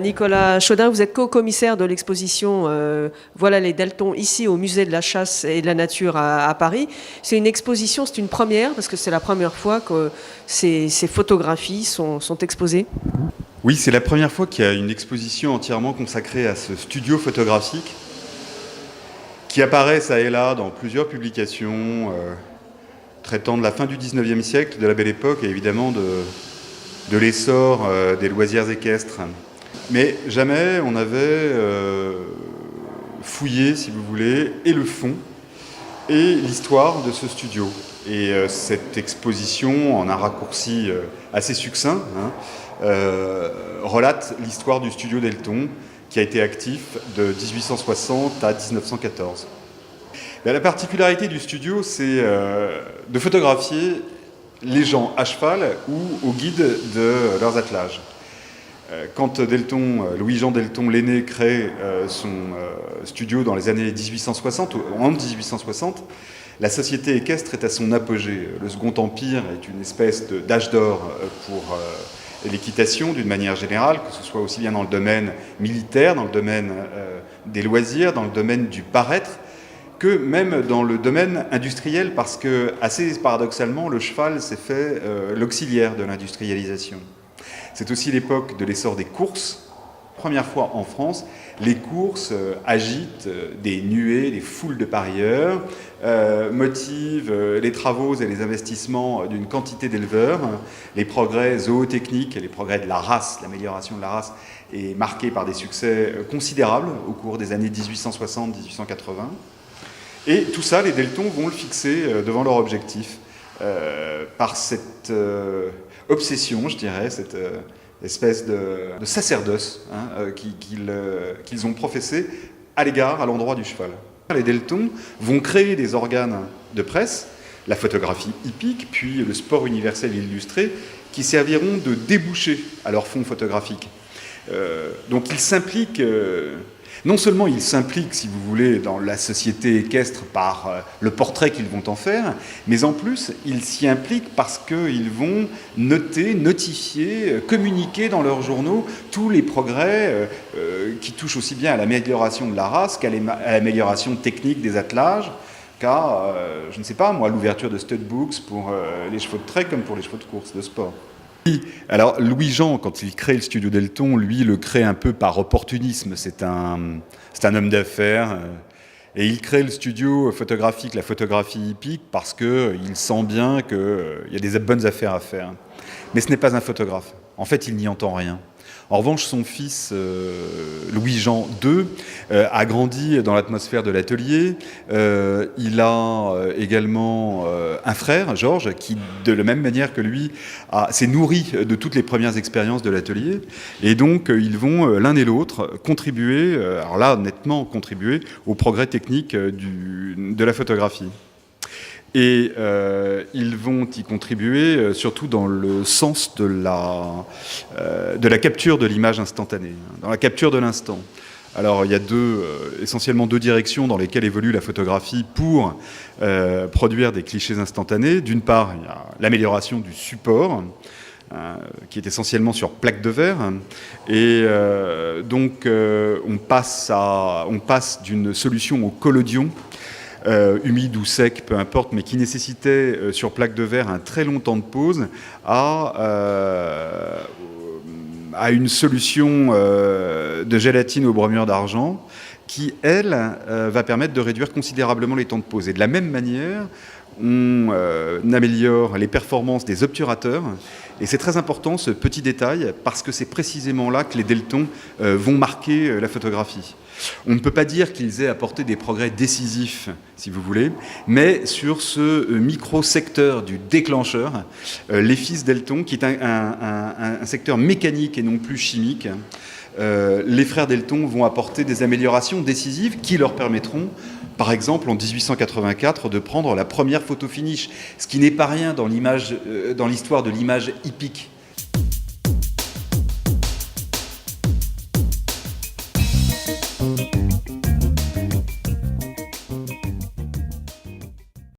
Nicolas Chaudin, vous êtes co-commissaire de l'exposition Voilà les Deltons, ici au Musée de la Chasse et de la Nature à Paris. C'est une exposition, c'est une première, parce que c'est la première fois que ces photographies sont exposées. Oui, c'est la première fois qu'il y a une exposition entièrement consacrée à ce studio photographique qui apparaît ça et là dans plusieurs publications traitant de la fin du 19e siècle, de la Belle Époque et évidemment de l'essor des loisirs équestres. Mais jamais on avait fouillé, si vous voulez, et le fond et l'histoire de ce studio. Et cette exposition, en un raccourci assez succinct, relate l'histoire du studio Delton, qui a été actif de 1860 à 1914. La particularité du studio, c'est de photographier les gens à cheval ou au guide de leurs attelages. Quand Louis-Jean Delton l'aîné crée son studio dans les années 1860, en 1860, la société équestre est à son apogée. Le Second Empire est une espèce d'âge d'or pour l'équitation d'une manière générale, que ce soit aussi bien dans le domaine militaire, dans le domaine des loisirs, dans le domaine du paraître, que même dans le domaine industriel, parce que, assez paradoxalement, le cheval s'est fait l'auxiliaire de l'industrialisation. C'est aussi l'époque de l'essor des courses. Première fois en France, les courses agitent des nuées, des foules de parieurs, motivent les travaux et les investissements d'une quantité d'éleveurs. Les progrès zootechniques et les progrès de la race, l'amélioration de la race, est marquée par des succès considérables au cours des années 1860-1880. Et tout ça, les Deltons vont le fixer devant leur objectif par cette obsession, je dirais, cette espèce de sacerdoce qu'ils ont professé à l'endroit du cheval. Les Deltons vont créer des organes de presse, la photographie hippique, puis le sport universel illustré, qui serviront de débouché à leur fond photographique. Donc ils s'impliquent... Non seulement ils s'impliquent, si vous voulez, dans la société équestre par le portrait qu'ils vont en faire, mais en plus, ils s'y impliquent parce qu'ils vont notifier, communiquer dans leurs journaux tous les progrès qui touchent aussi bien à l'amélioration de la race qu'à l'amélioration technique des attelages, qu'à, je ne sais pas moi, l'ouverture de studbooks pour les chevaux de trait comme pour les chevaux de course, de sport. Alors Louis-Jean, quand il crée le studio Delton, lui le crée un peu par opportunisme. C'est un homme d'affaires et il crée le studio photographique, la photographie hippique, parce qu'il sent bien qu'il y a des bonnes affaires à faire. Mais ce n'est pas un photographe. En fait, il n'y entend rien. En revanche, son fils, Louis-Jean II, a grandi dans l'atmosphère de l'atelier. Il a également un frère, Georges, qui, de la même manière que lui, s'est nourri de toutes les premières expériences de l'atelier. Et donc, ils vont, l'un et l'autre, contribuer, alors là, nettement contribuer, au progrès technique de la photographie. Et ils vont y contribuer surtout dans le sens de la capture de l'image instantanée, dans la capture de l'instant. Alors il y a essentiellement deux directions dans lesquelles évolue la photographie pour produire des clichés instantanés. D'une part, il y a l'amélioration du support, qui est essentiellement sur plaque de verre. Et donc on passe d'une solution au collodion, humide ou sec, peu importe, mais qui nécessitait sur plaque de verre un très long temps de pause, à une solution de gélatine au bromure d'argent qui, elle, va permettre de réduire considérablement les temps de pause. Et de la même manière, on améliore les performances des obturateurs. Et c'est très important, ce petit détail, parce que c'est précisément là que les Deltons vont marquer la photographie. On ne peut pas dire qu'ils aient apporté des progrès décisifs, si vous voulez, mais sur ce micro-secteur du déclencheur, les fils Delton, qui est un secteur mécanique et non plus chimique, les frères Delton vont apporter des améliorations décisives qui leur permettront, par exemple, en 1884, de prendre la première photo finish, ce qui n'est pas rien dans l'histoire de l'image hippique.